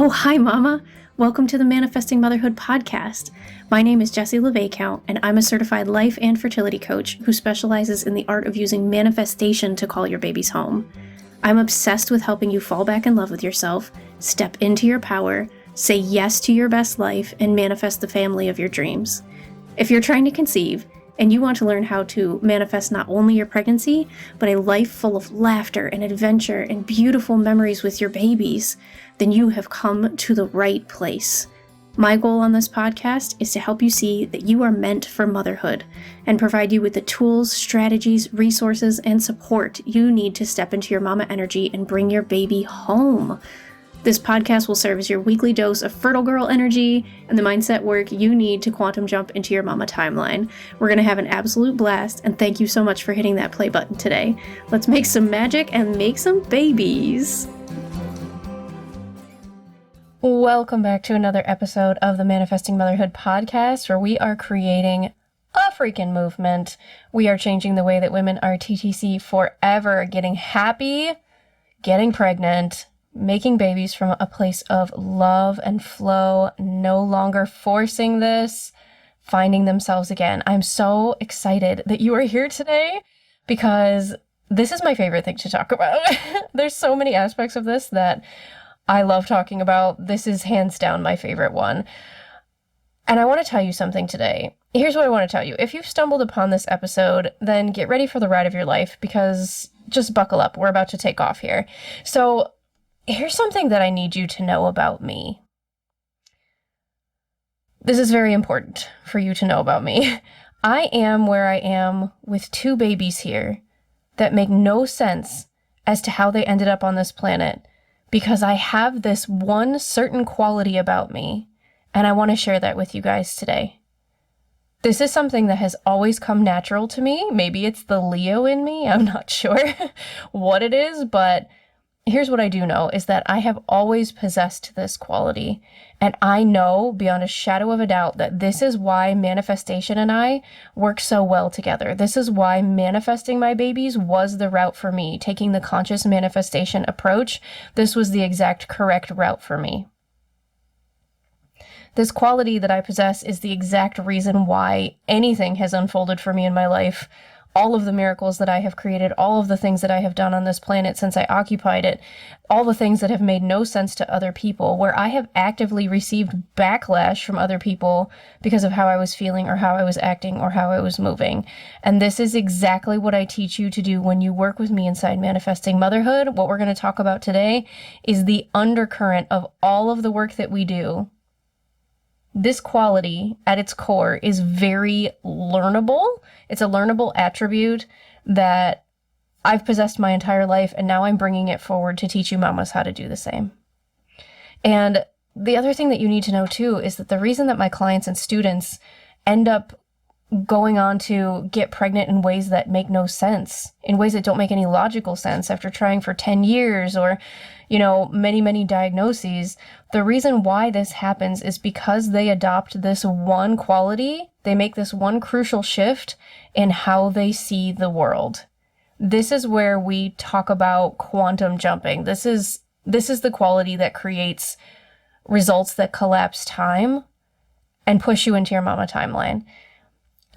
Oh, hi, Mama. Welcome to the Manifesting Motherhood podcast. My name is Jessie LeVay-Count, and I'm a certified life and fertility coach who specializes in the art of using manifestation to call your babies home. I'm obsessed with helping you fall back in love with yourself, step into your power, say yes to your best life, and manifest the family of your dreams. If you're trying to conceive, and you want to learn how to manifest not only your pregnancy, but a life full of laughter and adventure and beautiful memories with your babies, then you have come to the right place. My goal on this podcast is to help you see that you are meant for motherhood and provide you with the tools, strategies, resources, and support you need to step into your mama energy and bring your baby home. This podcast will serve as your weekly dose of fertile girl energy and the mindset work you need to quantum jump into your mama timeline. We're going to have an absolute blast, and thank you so much for hitting that play button today. Let's make some magic and make some babies. Welcome back to another episode of the Manifesting Motherhood podcast, where we are creating a freaking movement. We are changing the way that women are TTC forever, getting happy, getting pregnant, making babies from a place of love and flow, no longer forcing this, finding themselves again. I'm so excited that you are here today because this is my favorite thing to talk about. There's so many aspects of this that I love talking about. This is hands down my favorite one. And I want to tell you something today. Here's what I want to tell you. If you've stumbled upon this episode, then get ready for the ride of your life, because just buckle up. We're about to take off here. So here's something that I need you to know about me. This is very important for you to know about me. I am where I am with two babies here that make no sense as to how they ended up on this planet, because I have this one certain quality about me, and I want to share that with you guys today. This is something that has always come natural to me. Maybe it's the Leo in me. I'm not sure what it is, but here's what I do know is that I have always possessed this quality, and I know beyond a shadow of a doubt that this is why manifestation and I work so well together. This is why manifesting my babies was the route for me. Taking the conscious manifestation approach, this was the exact correct route for me. This quality that I possess is the exact reason why anything has unfolded for me in my life. All of the miracles that I have created, all of the things that I have done on this planet since I occupied it, all the things that have made no sense to other people, where I have actively received backlash from other people because of how I was feeling or how I was acting or how I was moving. And this is exactly what I teach you to do when you work with me inside Manifesting Motherhood. What we're going to talk about today is the undercurrent of all of the work that we do. This quality at its core is very learnable. It's a learnable attribute that I've possessed my entire life, and now I'm bringing it forward to teach you mamas how to do the same. And the other thing that you need to know too is that the reason that my clients and students end up going on to get pregnant in ways that make no sense, in ways that don't make any logical sense after trying for 10 years or, many diagnoses, the reason why this happens is because they adopt this one quality. They make this one crucial shift in how they see the world. This is where we talk about quantum jumping. This is the quality that creates results that collapse time and push you into your mama timeline.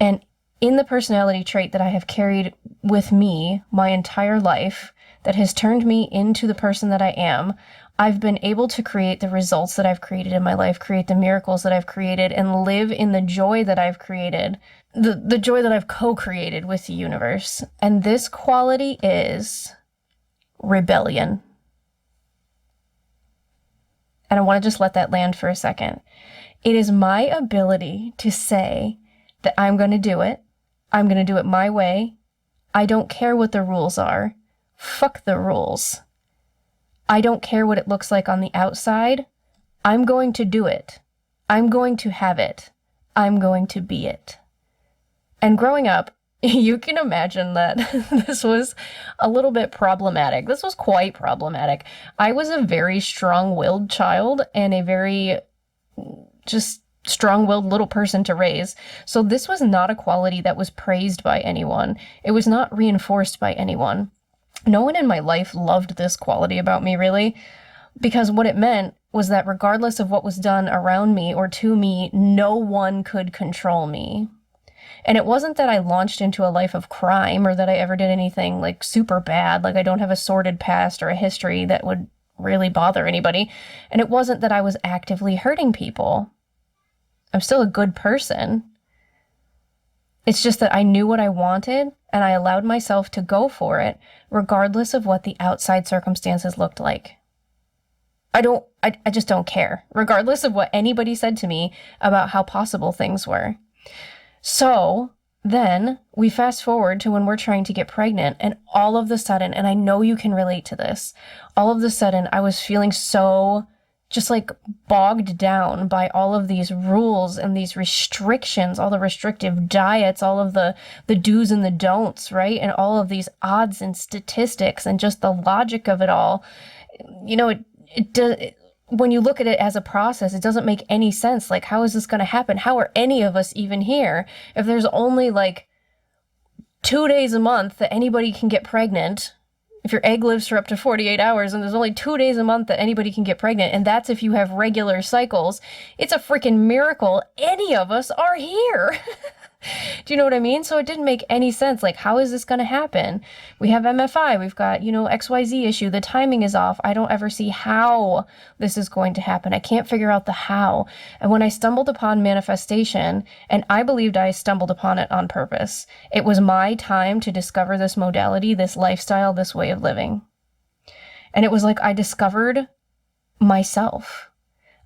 And in the personality trait that I have carried with me my entire life, that has turned me into the person that I am, I've been able to create the results that I've created in my life, create the miracles that I've created, and live in the joy that I've created, the joy that I've co-created with the universe. And this quality is rebellion. And I want to just let that land for a second. It is my ability to say that I'm going to do it. I'm going to do it my way. I don't care what the rules are. Fuck the rules. I don't care what it looks like on the outside. I'm going to do it. I'm going to have it. I'm going to be it. And growing up, you can imagine that this was a little bit problematic. This was quite problematic. I was a very strong-willed child and a very just strong-willed little person to raise. So this was not a quality that was praised by anyone. It was not reinforced by anyone. No one in my life loved this quality about me, really, because what it meant was that regardless of what was done around me or to me, no one could control me. And it wasn't that I launched into a life of crime or that I ever did anything like super bad. Like I don't have a sordid past or a history that would really bother anybody. And it wasn't that I was actively hurting people. I'm still a good person. It's just that I knew what I wanted and I allowed myself to go for it, regardless of what the outside circumstances looked like. I just don't care, regardless of what anybody said to me about how possible things were. So then we fast forward to when we're trying to get pregnant, and all of a sudden, and I know you can relate to this, all of a sudden I was feeling so just like bogged down by all of these rules and these restrictions, all the restrictive diets, all of the do's and the don'ts, right? And all of these odds and statistics and just the logic of it all. You know, when you look at it as a process, it doesn't make any sense. Like, how is this going to happen? How are any of us even here if there's only like 2 days a month that anybody can get pregnant? If your egg lives for up to 48 hours and there's only 2 days a month that anybody can get pregnant, and that's if you have regular cycles, it's a freaking miracle any of us are here. Do you know what I mean? So it didn't make any sense. Like, how is this going to happen? We have MFI. We've got, XYZ issue. The timing is off. I don't ever see how this is going to happen. I can't figure out the how. And when I stumbled upon manifestation, and I believed I stumbled upon it on purpose, it was my time to discover this modality, this lifestyle, this way of living. And it was like I discovered myself.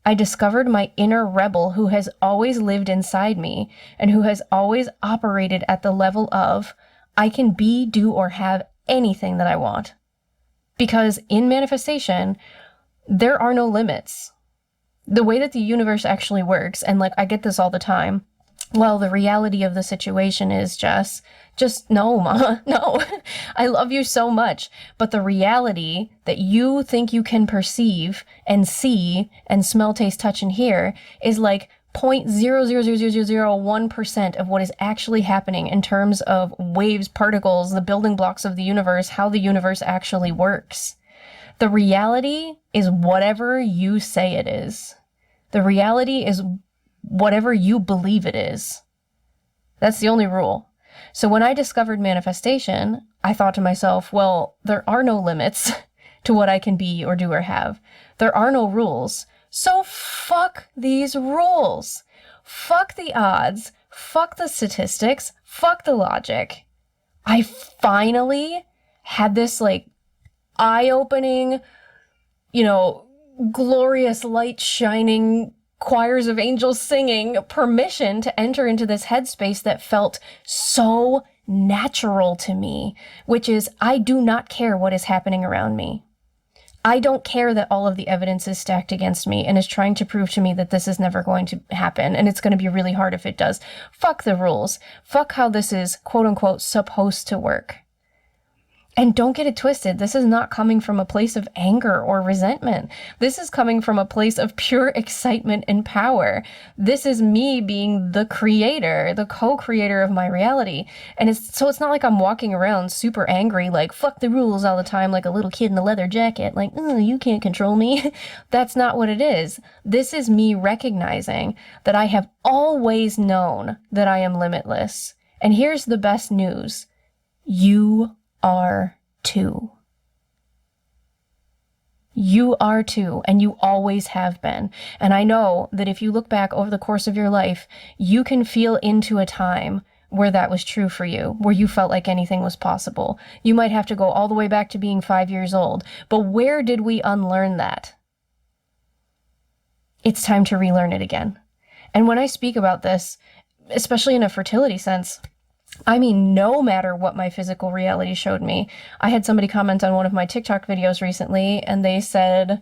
I discovered my inner rebel who has always lived inside me and who has always operated at the level of, I can be, do, or have anything that I want. Because in manifestation, there are no limits. The way that the universe actually works, and like I get this all the time, well, the reality of the situation is just no, Mama, no. I love you so much. But the reality that you think you can perceive and see and smell, taste, touch, and hear is like 0.00001% of what is actually happening in terms of waves, particles, the building blocks of the universe, how the universe actually works. The reality is whatever you say it is. The reality is whatever you believe it is. That's the only rule. So when I discovered manifestation, I thought to myself, well, there are no limits to what I can be or do or have. There are no rules. So fuck these rules. Fuck the odds. Fuck the statistics. Fuck the logic. I finally had this like eye-opening, glorious light shining, choirs of angels singing permission to enter into this headspace that felt so natural to me, which is I do not care what is happening around me. I don't care that all of the evidence is stacked against me and is trying to prove to me that this is never going to happen and it's going to be really hard if it does. Fuck the rules. Fuck how this is quote unquote supposed to work. And don't get it twisted. This is not coming from a place of anger or resentment. This is coming from a place of pure excitement and power. This is me being the creator, the co-creator of my reality. And it's not like I'm walking around super angry, like fuck the rules all the time, like a little kid in a leather jacket, like, you can't control me. That's not what it is. This is me recognizing that I have always known that I am limitless. And here's the best news. You are too. You are too, and you always have been. And I know that if you look back over the course of your life, you can feel into a time where that was true for you, where you felt like anything was possible. You might have to go all the way back to being 5 years old. But where did we unlearn that? It's time to relearn it again. And when I speak about this, especially in a fertility sense, I mean, no matter what my physical reality showed me. I had somebody comment on one of my TikTok videos recently, and they said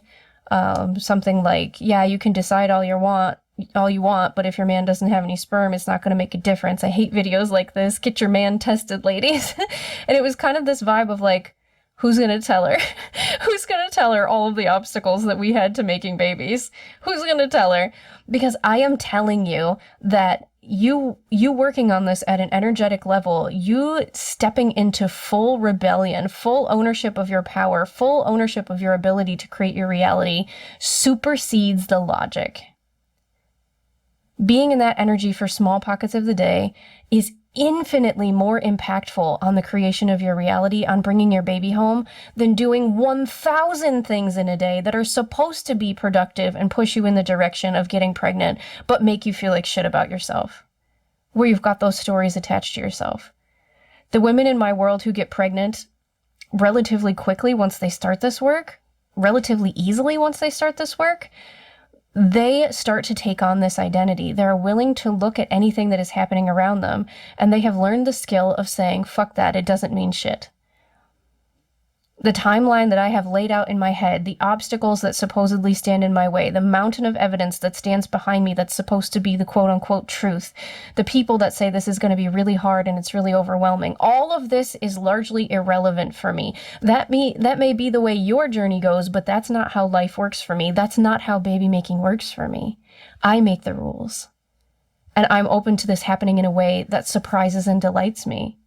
something like, yeah, you can decide all you want, but if your man doesn't have any sperm, it's not going to make a difference. I hate videos like this. Get your man tested, ladies. And it was kind of this vibe of like, Who's going to tell her? Who's going to tell her all of the obstacles that we had to making babies? Who's going to tell her? Because I am telling you that you working on this at an energetic level, you stepping into full rebellion, full ownership of your power, full ownership of your ability to create your reality, supersedes the logic. Being in that energy for small pockets of the day is infinitely more impactful on the creation of your reality, on bringing your baby home, than doing 1,000 things in a day that are supposed to be productive and push you in the direction of getting pregnant, but make you feel like shit about yourself, where you've got those stories attached to yourself. The women in my world who get pregnant relatively quickly once they start this work, relatively easily once they start this work, they start to take on this identity. They're willing to look at anything that is happening around them, and they have learned the skill of saying, fuck that, it doesn't mean shit. The timeline that I have laid out in my head, the obstacles that supposedly stand in my way, the mountain of evidence that stands behind me that's supposed to be the quote-unquote truth, the people that say this is going to be really hard and it's really overwhelming, all of this is largely irrelevant for me. That may be the way your journey goes, but that's not how life works for me. That's not how baby making works for me. I make the rules. And I'm open to this happening in a way that surprises and delights me.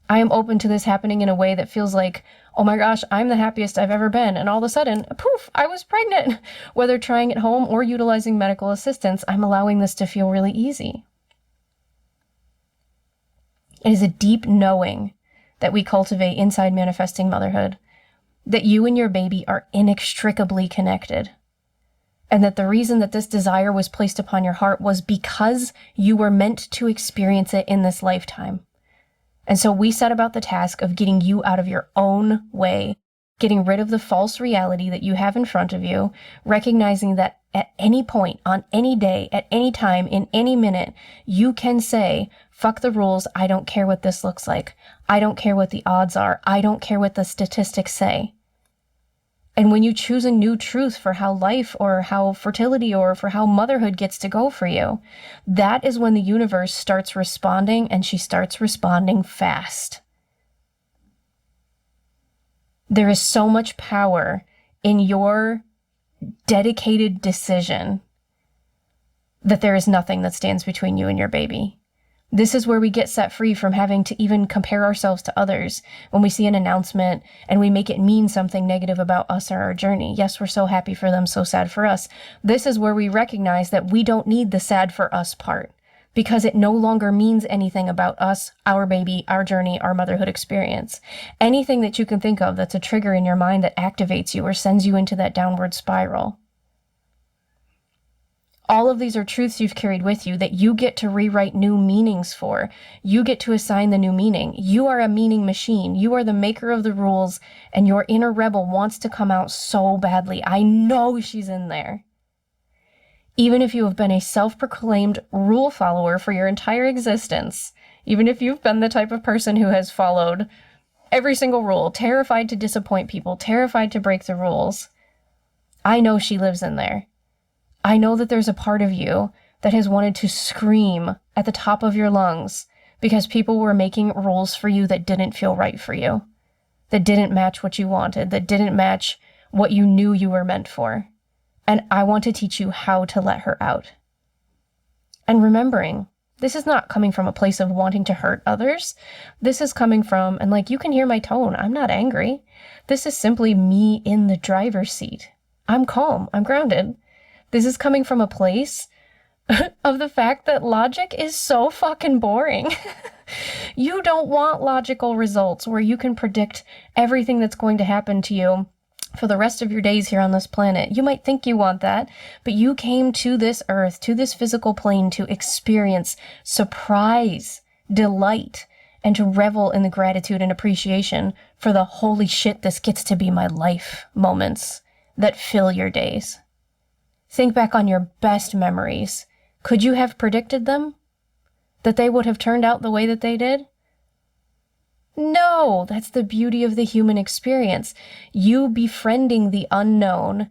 I am open to this happening in a way that feels like, oh my gosh, I'm the happiest I've ever been. And all of a sudden, poof, I was pregnant. Whether trying at home or utilizing medical assistance, I'm allowing this to feel really easy. It is a deep knowing that we cultivate inside manifesting motherhood, that you and your baby are inextricably connected. And that the reason that this desire was placed upon your heart was because you were meant to experience it in this lifetime. And so we set about the task of getting you out of your own way, getting rid of the false reality that you have in front of you, recognizing that at any point, on any day, at any time, in any minute, you can say, fuck the rules, I don't care what this looks like. I don't care what the odds are. I don't care what the statistics say. And when you choose a new truth for how life or how fertility or for how motherhood gets to go for you, that is when the universe starts responding, and she starts responding fast. There is so much power in your dedicated decision that there is nothing that stands between you and your baby. This is where we get set free from having to even compare ourselves to others when we see an announcement and we make it mean something negative about us or our journey. Yes, we're so happy for them, so sad for us. This is where we recognize that we don't need the sad for us part, because it no longer means anything about us, our baby, our journey, our motherhood experience. Anything that you can think of that's a trigger in your mind that activates you or sends you into that downward spiral. All of these are truths you've carried with you that you get to rewrite new meanings for. You get to assign the new meaning. You are a meaning machine. You are the maker of the rules, and your inner rebel wants to come out so badly. I know she's in there. Even if you have been a self-proclaimed rule follower for your entire existence, even if you've been the type of person who has followed every single rule, terrified to disappoint people, terrified to break the rules, I know she lives in there. I know that there's a part of you that has wanted to scream at the top of your lungs because people were making rules for you that didn't feel right for you, that didn't match what you wanted, that didn't match what you knew you were meant for. And I want to teach you how to let her out. And remembering, this is not coming from a place of wanting to hurt others. This is coming from, and like you can hear my tone, I'm not angry. This is simply me in the driver's seat. I'm calm, I'm grounded. This is coming from a place of the fact that logic is so fucking boring. You don't want logical results where you can predict everything that's going to happen to you for the rest of your days here on this planet. You might think you want that, but you came to this earth, to this physical plane, to experience surprise, delight, and to revel in the gratitude and appreciation for the holy shit, this gets to be my life moments that fill your days. Think back on your best memories. Could you have predicted them? That they would have turned out the way that they did? No, that's the beauty of the human experience. You befriending the unknown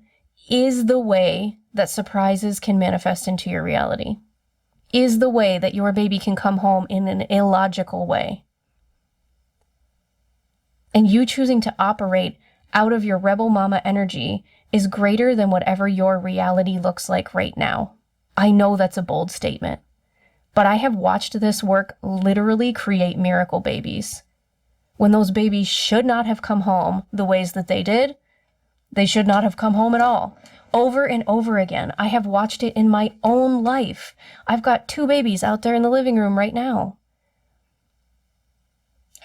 is the way that surprises can manifest into your reality. Is the way that your baby can come home in an illogical way. And you choosing to operate out of your rebel mama energy is greater than whatever your reality looks like right now. I know that's a bold statement, but I have watched this work literally create miracle babies. When those babies should not have come home the ways that they did, they should not have come home at all. Over and over again, I have watched it in my own life. I've got 2 babies out there in the living room right now.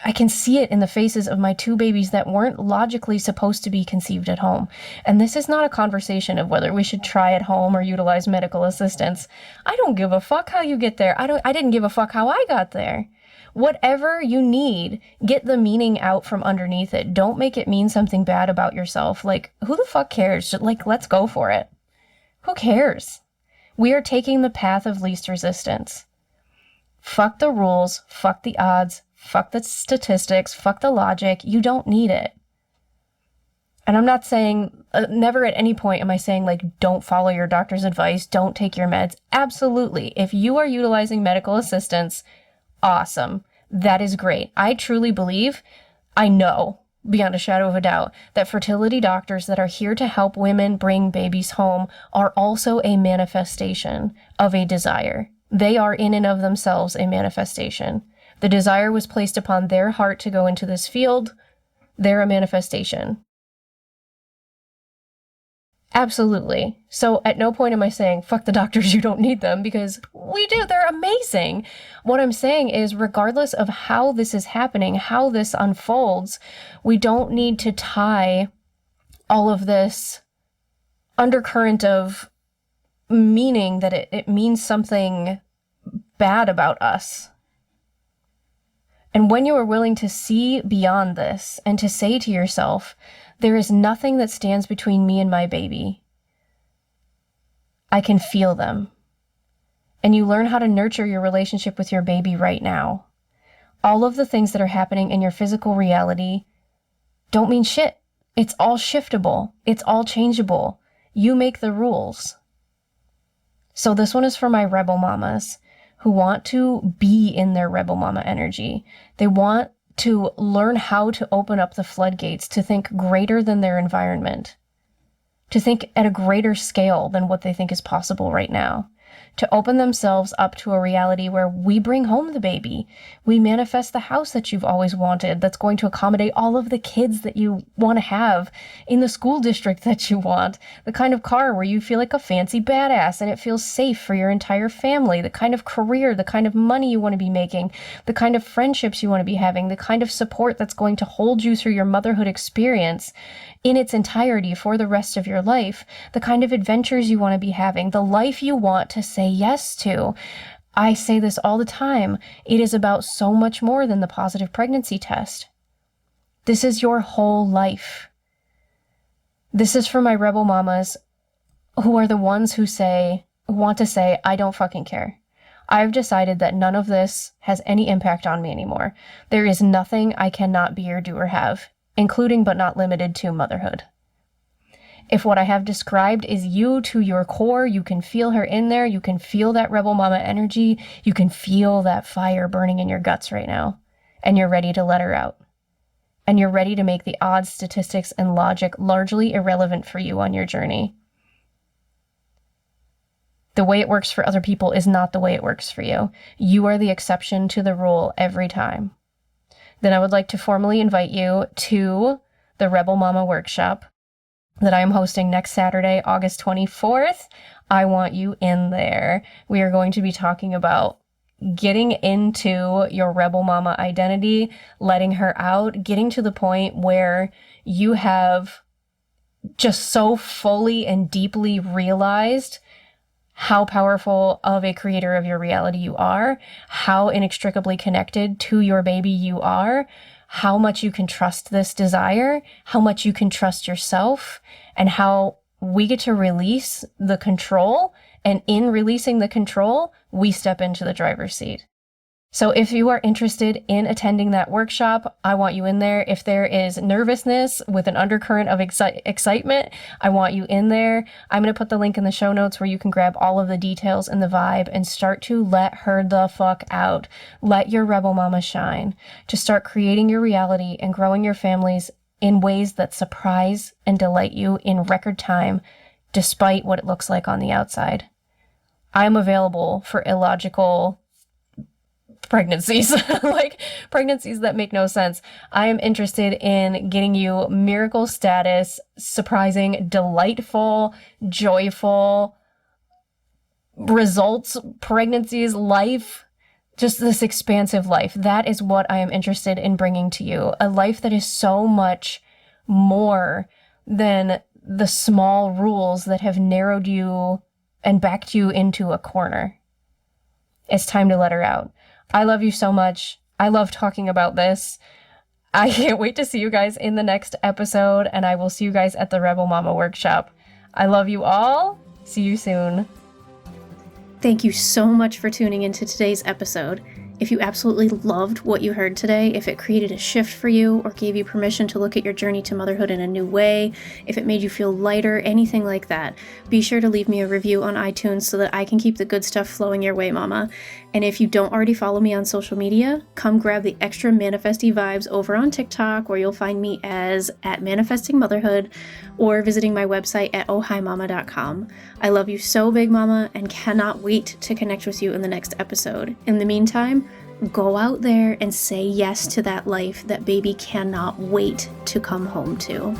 I can see it in the faces of my 2 babies that weren't logically supposed to be conceived at home. And this is not a conversation of whether we should try at home or utilize medical assistance. I don't give a fuck how you get there. I didn't give a fuck how I got there. Whatever you need, get the meaning out from underneath it. Don't make it mean something bad about yourself. Like, who the fuck cares? Like, let's go for it. Who cares? We are taking the path of least resistance. Fuck the rules, fuck the odds, fuck the statistics, fuck the logic. You don't need it. And I'm not saying, never at any point am I saying, like, don't follow your doctor's advice, don't take your meds. Absolutely. If you are utilizing medical assistance, awesome. That is great. I truly believe, I know, beyond a shadow of a doubt, that fertility doctors that are here to help women bring babies home are also a manifestation of a desire. They are in and of themselves a manifestation. The desire was placed upon their heart to go into this field. They're a manifestation. Absolutely. So at no point am I saying, fuck the doctors, you don't need them, because we do. They're amazing. What I'm saying is, regardless of how this is happening, how this unfolds, we don't need to tie all of this undercurrent of meaning that it means something bad about us. And when you are willing to see beyond this and to say to yourself, there is nothing that stands between me and my baby. I can feel them. And you learn how to nurture your relationship with your baby right now. All of the things that are happening in your physical reality don't mean shit. It's all shiftable. It's all changeable. You make the rules. So this one is for my rebel mamas who want to be in their rebel mama energy. They want to learn how to open up the floodgates, to think greater than their environment, to think at a greater scale than what they think is possible right now, to open themselves up to a reality where we bring home the baby. We manifest the house that you've always wanted, that's going to accommodate all of the kids that you want to have in the school district that you want, the kind of car where you feel like a fancy badass and it feels safe for your entire family, the kind of career, the kind of money you want to be making, the kind of friendships you want to be having, the kind of support that's going to hold you through your motherhood experience in its entirety for the rest of your life, the kind of adventures you want to be having, the life you want to say yes to. I say this all the time. It is about so much more than the positive pregnancy test. This is your whole life. This is for my rebel mamas who are the ones who want to say, I don't fucking care. I've decided that none of this has any impact on me anymore. There is nothing I cannot be or do or have, including but not limited to motherhood. If what I have described is you to your core, you can feel her in there, you can feel that rebel mama energy, you can feel that fire burning in your guts right now, and you're ready to let her out. And you're ready to make the odds, statistics, and logic largely irrelevant for you on your journey. The way it works for other people is not the way it works for you. You are the exception to the rule every time. Then I would like to formally invite you to the Rebel Mama Workshop that I am hosting next Saturday, August 24th. I want you in there. We are going to be talking about getting into your rebel mama identity, letting her out, getting to the point where you have just so fully and deeply realized how powerful of a creator of your reality you are, how inextricably connected to your baby you are, how much you can trust this desire, how much you can trust yourself, and how we get to release the control. And in releasing the control, we step into the driver's seat. So if you are interested in attending that workshop, I want you in there. If there is nervousness with an undercurrent of excitement, I want you in there. I'm going to put the link in the show notes where you can grab all of the details and the vibe and start to let her the fuck out. Let your rebel mama shine. To start creating your reality and growing your families in ways that surprise and delight you in record time, despite what it looks like on the outside. I'm available for illogical pregnancies, like pregnancies that make no sense. I am interested in getting you miracle status, surprising, delightful, joyful results, pregnancies, life, just this expansive life. That is what I am interested in bringing to you. A life that is so much more than the small rules that have narrowed you and backed you into a corner. It's time to let her out. I love you so much. I love talking about this. I can't wait to see you guys in the next episode, and I will see you guys at the Rebel Mama workshop. I love you all. See you soon. Thank you so much for tuning into today's episode. If you absolutely loved what you heard today, if it created a shift for you or gave you permission to look at your journey to motherhood in a new way, if it made you feel lighter, anything like that, be sure to leave me a review on iTunes so that I can keep the good stuff flowing your way, mama. And if you don't already follow me on social media, come grab the extra manifesty vibes over on TikTok, where you'll find me as @manifestingmotherhood, or visiting my website at ohimama.com. I love you so big, mama, and cannot wait to connect with you in the next episode. In the meantime, go out there and say yes to that life that baby cannot wait to come home to.